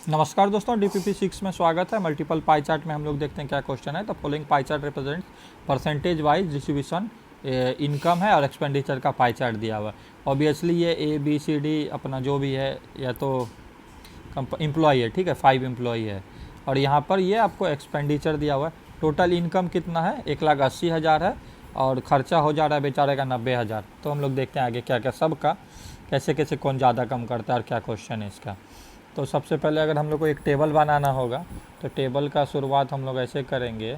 नमस्कार दोस्तों, डीपीपी 6 में स्वागत है। मल्टीपल पाई चार्ट में हम लोग देखते हैं क्या क्वेश्चन है। The following pie chart represents percentage wise distribution income है और एक्सपेंडिचर का पाई चार्ट दिया हुआ है। ऑब्वियसली ये ए बी सी डी अपना जो भी है या तो एम्प्लॉय है, ठीक है, 5 एम्प्लॉय है। और यहाँ पर ये आपको एक्सपेंडिचर दिया हुआ है। टोटल इनकम कितना है, 1,80,000 है और खर्चा हो जा रहा है बेचारे का 90,000। तो हम लोग देखते हैं आगे क्या क्या सबका कैसे कैसे कौन ज़्यादा कम करता है और क्या क्वेश्चन है इसका। तो सबसे पहले अगर हम लोग को एक टेबल बनाना होगा तो टेबल का शुरुआत हम लोग ऐसे करेंगे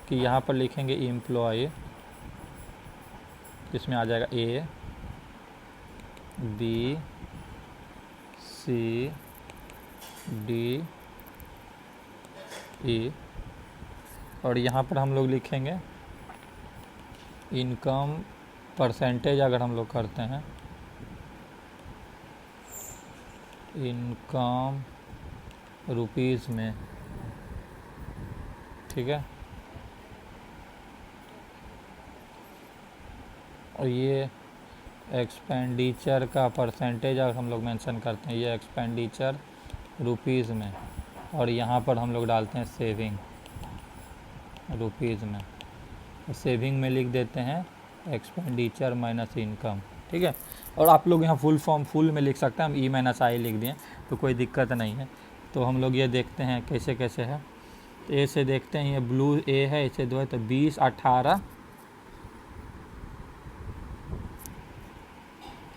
कि यहाँ पर लिखेंगे एम्प्लॉय, जिसमें आ जाएगा A B C D E, और यहाँ पर हम लोग लिखेंगे इनकम परसेंटेज। अगर हम लोग करते हैं इनकम रुपीज़ में, ठीक है, और ये एक्सपेंडिचर का परसेंटेज अगर हम लोग मेंशन करते हैं, ये एक्सपेंडिचर रुपीज़ में, और यहाँ पर हम लोग डालते हैं सेविंग रुपीज़ में। और सेविंग में लिख देते हैं एक्सपेंडिचर माइनस इनकम, ठीक है। और आप लोग यहाँ फुल फॉर्म फुल में लिख सकते हैं, हम ई माइनस आई लिख दिए तो कोई दिक्कत नहीं है। तो हम लोग ये देखते हैं कैसे कैसे है। तो ए से देखते हैं, ये ब्लू ए है, इसे दो है तो 20, 18,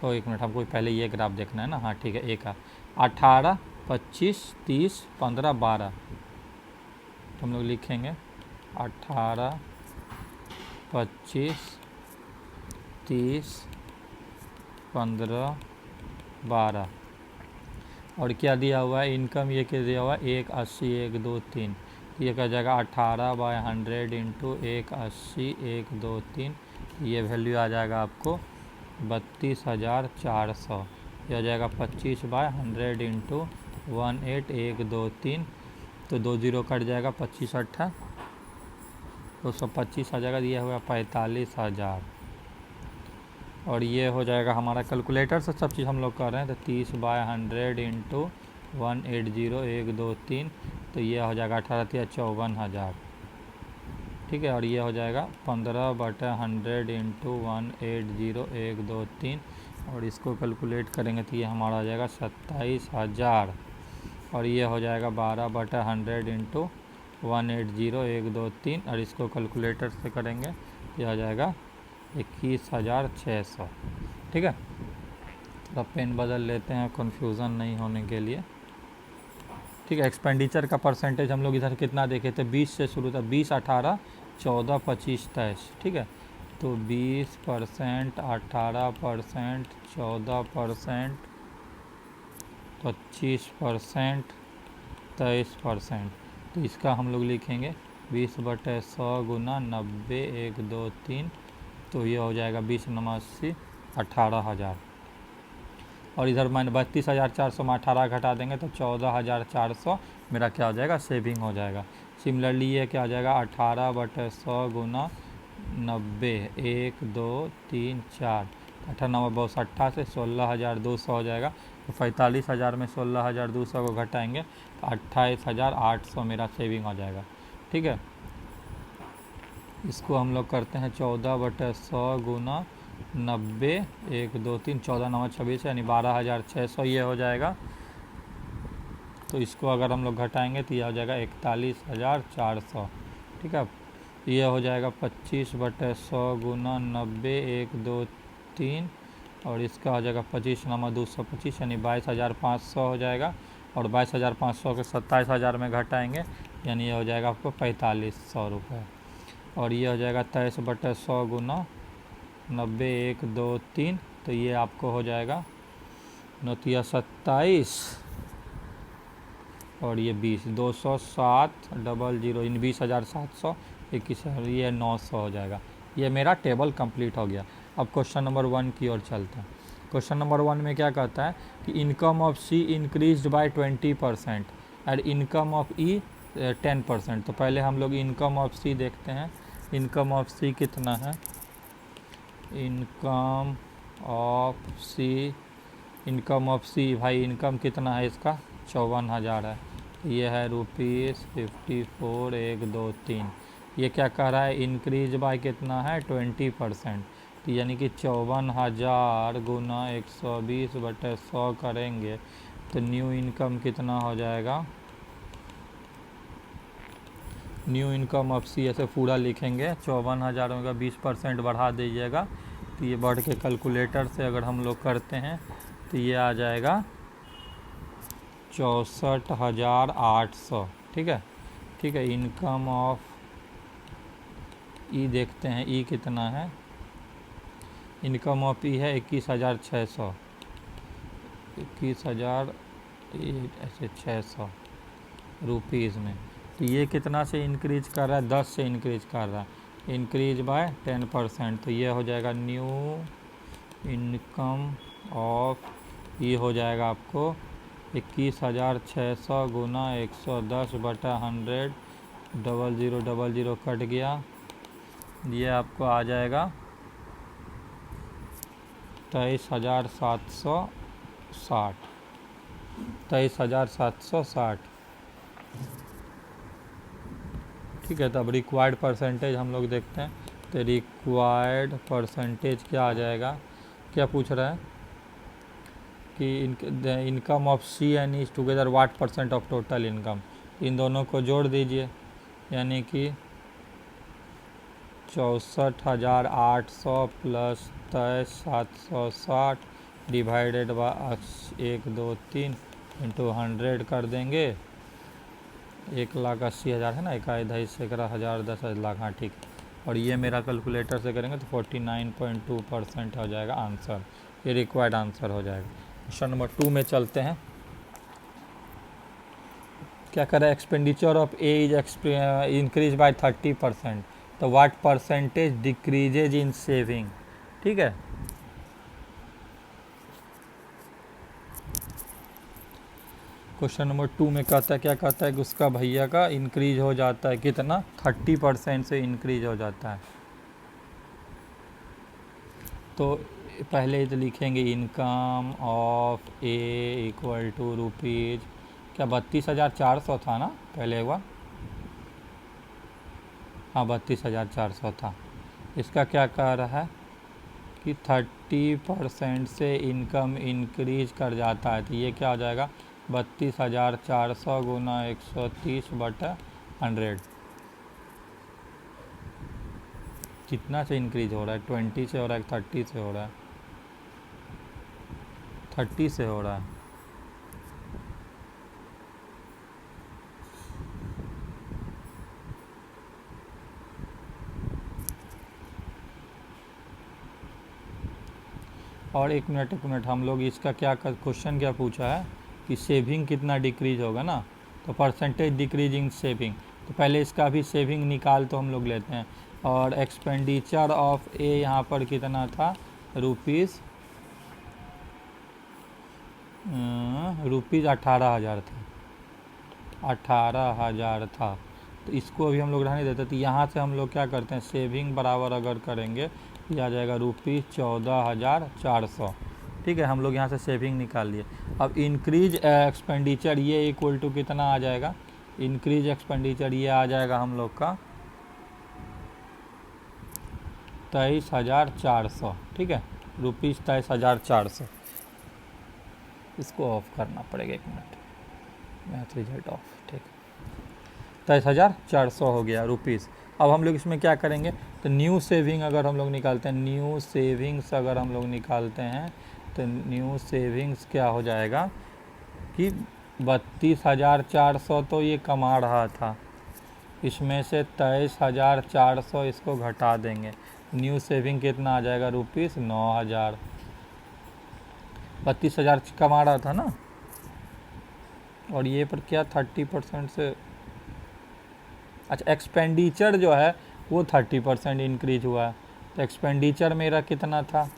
तो 1 मिनट, हमको पहले ये ग्राफ देखना है ना। हाँ ठीक है, ए का 18, 25, 30, 15, 12। तो हम लोग लिखेंगे 18, 25, 30, 15, 12। और क्या दिया हुआ है इनकम, ये क्या दिया हुआ है 1,80, 1, 2, 3। ये क्या जाएगा 18/100 इंटू 1,80, 1, 2, 3। ये वैल्यू आ जाएगा आपको 32,400। यह आ जाएगा 25/100 इंटू 18, 1, 2, 3। तो 2 0 कट जाएगा, 25 8 225 आ जाएगा। दिया हुआ 45,000। और ये हो जाएगा हमारा कैलकुलेटर से सब चीज़ हम लोग कर रहे हैं। तो 30/100 इंटू 180, 1, 2, 3। तो ये हो जाएगा 18 54,000, ठीक है। और ये हो जाएगा 15/100 इंटू 180, 1, 2, 3। और इसको कैलकुलेट करेंगे तो ये हमारा हो जाएगा 27,000। और ये हो जाएगा 12/100 इंटू 180, 1, 2, 3। और इसको कैलकुलेटर से करेंगे तो यह हो जाएगा 21,600, ठीक है। तो पेन बदल लेते हैं कन्फ्यूज़न नहीं होने के लिए, ठीक है। एक्सपेंडिचर का परसेंटेज हम लोग इधर कितना देखे थे, 20 से शुरू था, 20, 18, 14, 25, 23, ठीक है। तो 20%, 18%, 14%, 25%, 23%। तो इसका हम लोग लिखेंगे 20/100 गुना 90, 1, 2, 3। तो ये हो जाएगा 20 × 80, 18,000। और इधर मैंने 32,400 में 18 घटा देंगे तो 14,400 मेरा क्या हो जाएगा, सेविंग हो जाएगा। सिमिलरली ये क्या हो जाएगा 18/100 गुना 90, 1, 2, 3, 4। 18 बहुत 18 से 16,200 हो जाएगा। तो 45,000 में 16,200 को घटाएंगे तो 28,800 मेरा सेविंग हो जाएगा, ठीक है। इसको हम लोग करते हैं 14/100 गुना 90, 1, 2, 3, 14 9 26, यानी 12,600 ये हो जाएगा। तो इसको अगर हम लोग घटाएंगे तो ये हो जाएगा 41,400, ठीक है। ये हो जाएगा 25/100 गुना 90, 1, 2, 3। और इसका हो जाएगा 25 × 225, यानी 22,500 हो जाएगा। और 22,500 के 27,000 में घटाएंगे, यानी ये हो जाएगा आपको 4,500 रुपये। और ये हो जाएगा 23/100 गुना 90, 1, 2, 3। तो ये आपको हो जाएगा 9 × 27 और ये 20, 207 00 इन 20,721, ये 900 हो जाएगा। ये मेरा टेबल कंप्लीट हो गया। अब क्वेश्चन नंबर 1 की ओर चलते हैं। क्वेश्चन नंबर 1 में क्या कहता है कि income of C increased by 20% and income of E 10%। तो पहले हम लोग इनकम ऑफ सी देखते हैं। इनकम ऑफ सी कितना है, इनकम ऑफ सी भाई इनकम कितना है इसका 54,000 है। ये है ₹54,123। ये क्या कह रहा है, इंक्रीज बाय कितना है, 20%। तो यानी कि 54,000 गुना 120/100 करेंगे तो न्यू इनकम कितना हो जाएगा। न्यू इनकम ऑफ सी ऐसे पूरा लिखेंगे, 54,000 में का 20% बढ़ा दीजिएगा तो ये बढ़ के कैलकुलेटर से अगर हम लोग करते हैं तो ये आ जाएगा 64,800। ठीक है, ठीक है। इनकम ऑफ ई देखते हैं, ई कितना है। इनकम ऑफ ई है 21,600, 21,000 ऐसे 600 रुपीज़ में। तो ये कितना से इंक्रीज कर रहा है, 10 से इंक्रीज कर रहा है, इंक्रीज बाय 10%। तो ये हो जाएगा न्यू इनकम ऑफ, ये हो जाएगा आपको 21,600 गुना 110/100, 0000 कट गया, ये आपको आ जाएगा 23,760, 23,760। ठीक है, तो अब रिक्वायर्ड परसेंटेज हम लोग देखते हैं। तो रिक्वायर्ड परसेंटेज क्या आ जाएगा, क्या पूछ रहा है कि income of C and is together what % of total income. इन दोनों को जोड़ दीजिए, यानी कि 64,800 प्लस 23,760 डिवाइडेड बाय 123 इंटू 100 कर देंगे। 1,80,000 है ना, 1,50,000 10 लाख, हाँ ठीक है। और ये मेरा कैलकुलेटर से करेंगे तो 49.2% हो जाएगा आंसर। ये रिक्वायर्ड आंसर हो जाएगा। क्वेश्चन नंबर 2 में चलते हैं। क्या करें, expenditure of A is increase by 30%, तो what percentage decreases in saving. ठीक है, क्वेश्चन नंबर 2 में कहता है, क्या कहता है कि उसका भैया का इंक्रीज हो जाता है कितना, 30% से इंक्रीज हो जाता है। तो पहले तो लिखेंगे income of A equal to rupees, क्या 32,400 था ना पहले हुआ, हाँ 32,400 था। इसका क्या कह रहा है कि 30% से इनकम इंक्रीज कर जाता है, तो ये क्या हो जाएगा 32,400 गुना 130/100। कितना से इंक्रीज हो रहा है, 20 से हो रहा है, 30 से हो रहा है, 30 से हो रहा है। और एक मिनट हम लोग इसका क्या क्वेश्चन क्या पूछा है कि सेविंग कितना डिक्रीज होगा ना, तो परसेंटेज डिक्रीजिंग सेविंग। तो पहले इसका भी सेविंग निकाल तो हम लोग लेते हैं। और एक्सपेंडिचर ऑफ ए यहाँ पर कितना था, रुपीज़ 18,000 था, 18,000 था। तो इसको अभी हम लोग रहने देते। तो यहाँ से हम लोग क्या करते हैं, सेविंग बराबर अगर करेंगे ये आ जाएगा ₹14,400। ठीक है, हम लोग यहाँ से सेविंग निकाल लिए। अब इंक्रीज एक्सपेंडिचर ये इक्वल टू कितना आ जाएगा, इंक्रीज एक्सपेंडिचर ये आ जाएगा हम लोग का 23,400। ठीक है, ₹23,400। इसको ऑफ करना पड़ेगा, 1 मिनट, मैथ रिजल्ट ऑफ। ठीक, 23,400 हो गया रुपीज़। अब हम लोग इसमें क्या करेंगे, तो न्यू सेविंग अगर हम लोग निकालते हैं, न्यू सेविंग्स अगर हम लोग निकालते हैं तो न्यू सेविंग्स क्या हो जाएगा कि 32,400 तो ये कमा रहा था, इसमें से 23,400 इसको घटा देंगे। न्यू सेविंग कितना आ जाएगा, ₹9,000। 32,000 कमा रहा था ना, और ये पर क्या 30% से, अच्छा एक्सपेंडिचर जो है वो 30% इंक्रीज हुआ है। तो एक्सपेंडिचर मेरा कितना था,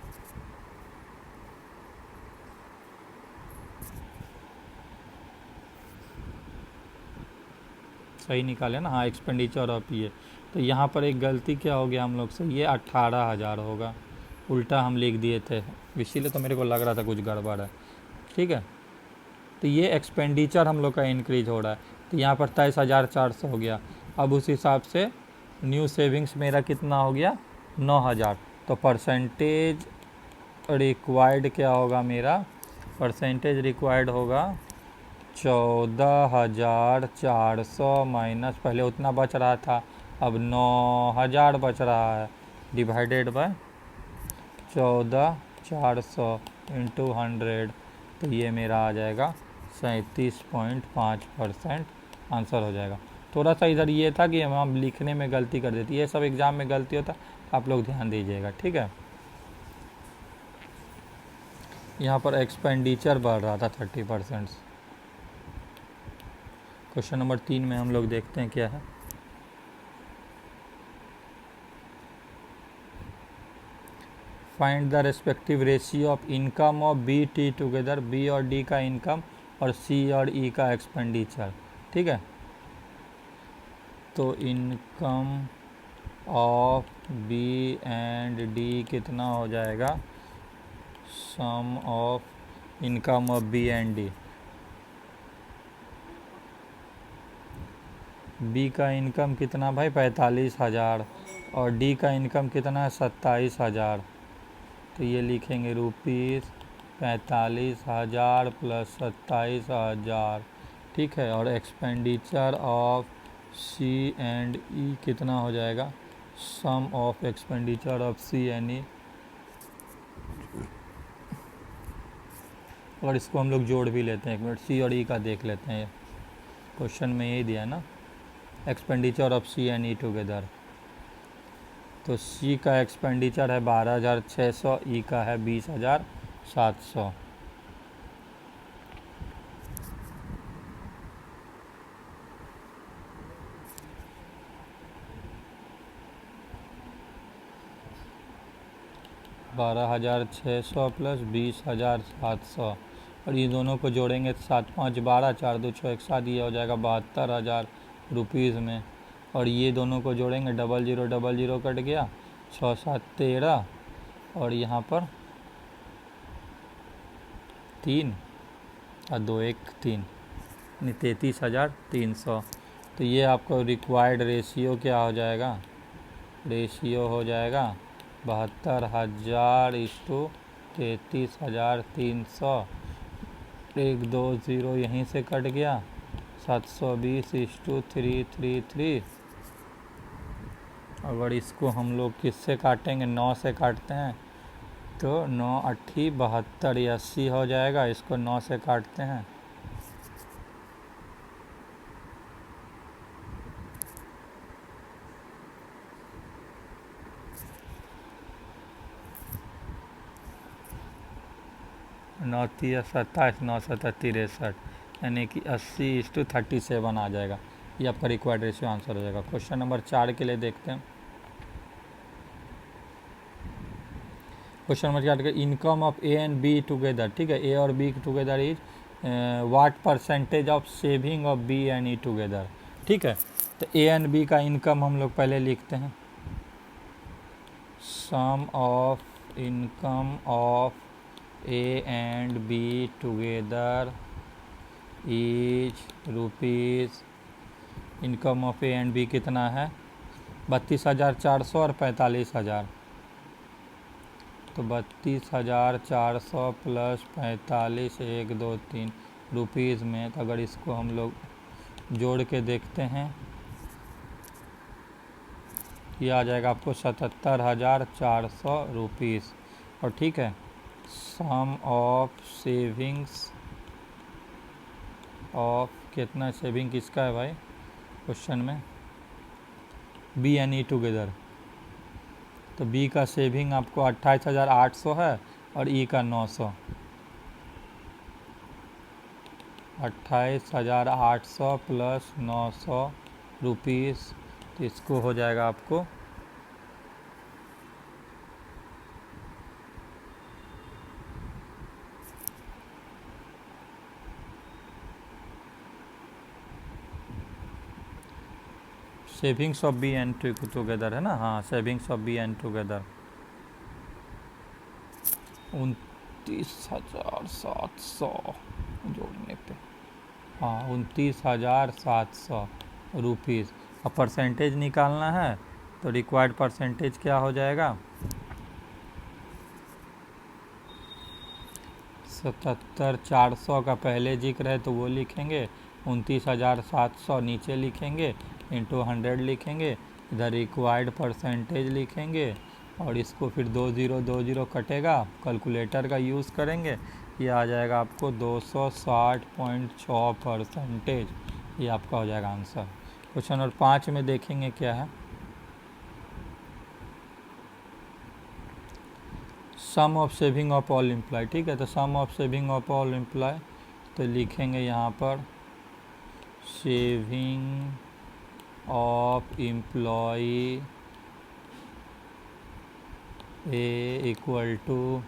सही निकाले ना, हाँ एक्सपेंडिचर ऑफ ये। तो यहाँ पर एक गलती क्या हो गया हम लोग से, ये 18,000 होगा, उल्टा हम लिख दिए थे, इसीलिए तो मेरे को लग रहा था कुछ गड़बड़ है। ठीक है, तो ये एक्सपेंडिचर हम लोग का इंक्रीज हो रहा है, तो यहाँ पर 23,400 हो गया। अब उस हिसाब से न्यू सेविंग्स मेरा कितना हो गया, 9,000। तो परसेंटेज रिक्वायर्ड क्या होगा मेरा, परसेंटेज रिक्वायर्ड होगा 14,400 माइनस, पहले उतना बच रहा था अब 9,000 बच रहा है, डिवाइडेड बाय 14,400 इंटू 100, तो ये मेरा आ जाएगा 37.5% आंसर हो जाएगा। थोड़ा सा इधर ये था कि हम लिखने में गलती कर देती, ये सब एग्ज़ाम में गलती होता, तो आप लोग ध्यान दीजिएगा, ठीक है। यहाँ पर एक्सपेंडिचर बढ़ रहा था 30%। क्वेश्चन नंबर 3 में हम लोग देखते हैं क्या है। Find the respective ratio of income of B T together, B और डी का इनकम और सी और ई का एक्सपेंडिचर, ठीक है। तो income of B and D कितना हो जाएगा, sum of income of B and D. B का इनकम कितना भाई, 45,000, और डी का इनकम कितना है, 27,000। तो ये लिखेंगे रुपीज़ 45,000 प्लस 27,000, ठीक है। और expenditure of C and E कितना हो जाएगा, sum of expenditure of C and E. और इसको हम लोग जोड़ भी लेते हैं, एक मिनट, सी और ई का देख लेते हैं, क्वेश्चन में यही दिया ना, expenditure of C and E together. तो सी का एक्सपेंडिचर है 12,600, ई का है 20,700। बारह हज़ार 600 प्लस 20,700, और ये दोनों को जोड़ेंगे तो 7 5 12, 4 2 6 एक साथ, ये हो जाएगा 72,000 रुपीज़ में। और ये दोनों को जोड़ेंगे, 0000 कट गया, 6 7 13, और यहाँ पर 3 और 2 1 3, 33,300। तो ये आपको रिक्वायर्ड रेशियो क्या हो जाएगा, रेशियो हो जाएगा 72,000 इस्टू 33,300, 1 2 0 यहीं से कट गया, 720 इस्टू 333। अगर इसको हम लोग किससे काटेंगे, 9 से काटते हैं, तो 9 8 72, 80 हो जाएगा। इसको 9 से काटते हैं, नौ 27, 9 7 63, यानी कि 80:37 आ जाएगा। ये आपका रिक्वायर्ड रेशियो आंसर हो जाएगा। क्वेश्चन नंबर 4 के लिए देखते हैं। क्वेश्चन नंबर 4 का income of A and B together, ठीक है, ए और B together is what percentage of saving of B and E together, ठीक है। तो ए एंड बी का इनकम हम लोग पहले लिखते हैं, sum of income of A and B together is rupees, income of A and B कितना है, 32,400 और 45,000। तो 32,400 प्लस 45 1 2 3 रुपीज़ में, तो अगर इसको हम लोग जोड़ के देखते हैं, ये आ जाएगा आपको 77,400 रुपीज़। और ठीक है, सम ऑफ सेविंग्स ऑफ, कितना सेविंग किसका है भाई क्वेश्चन में, बी एन ई टुगेदर। तो बी का सेविंग आपको 28,800 है और ई का 900, 28,800 प्लस 900 रुपीज़। तो इसको हो जाएगा आपको savings of B and together है ना, हाँ, savings of B and together 29,700, जोड़ने पे, हाँ 29,700 रुपीज़। अब परसेंटेज निकालना है तो रिक्वायर्ड परसेंटेज क्या हो जाएगा, 77,400 का पहले जिक्र है तो वो लिखेंगे, 29,700 नीचे लिखेंगे, इंटू 100 लिखेंगे, इधर रिक्वायर्ड परसेंटेज लिखेंगे और इसको फिर 2020 कटेगा, कैलकुलेटर का यूज़ करेंगे, ये आ जाएगा आपको 260.6%। ये आपका हो जाएगा आंसर। क्वेश्चन नंबर 5 में देखेंगे क्या है, sum of saving of all employ. ठीक है, तो sum of saving of all employ तो लिखेंगे यहाँ पर saving of employ A equal to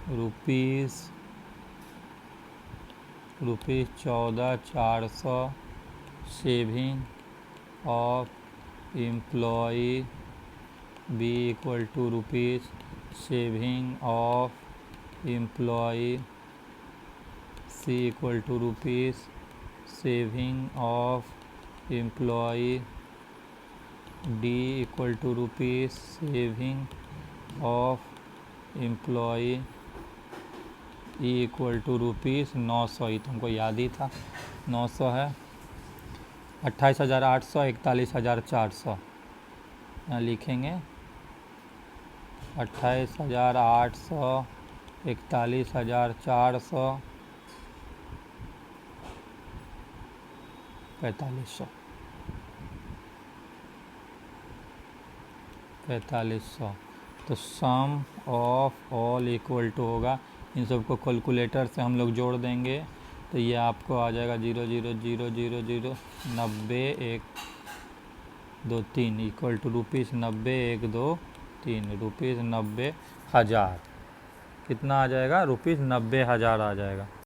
rupees 14,400 saving of employ B equal to rupees saving of employ C equal to rupees saving of employ D equal to rupees saving of employ E equal to rupees 900। ही तुमको याद ही था, 900 है, 28,800, 41,400 यहाँ लिखेंगे, 28,800, 41,400, 4500। तो sum of all equal to होगा, इन सबको कैलकुलेटर से हम लोग जोड़ देंगे तो ये आपको आ जाएगा 0,000,090,123 इक्वल टू रुपीज़ 90,123 रुपीज़ 90,000। कितना आ जाएगा, रुपीज़ 90,000 आ जाएगा।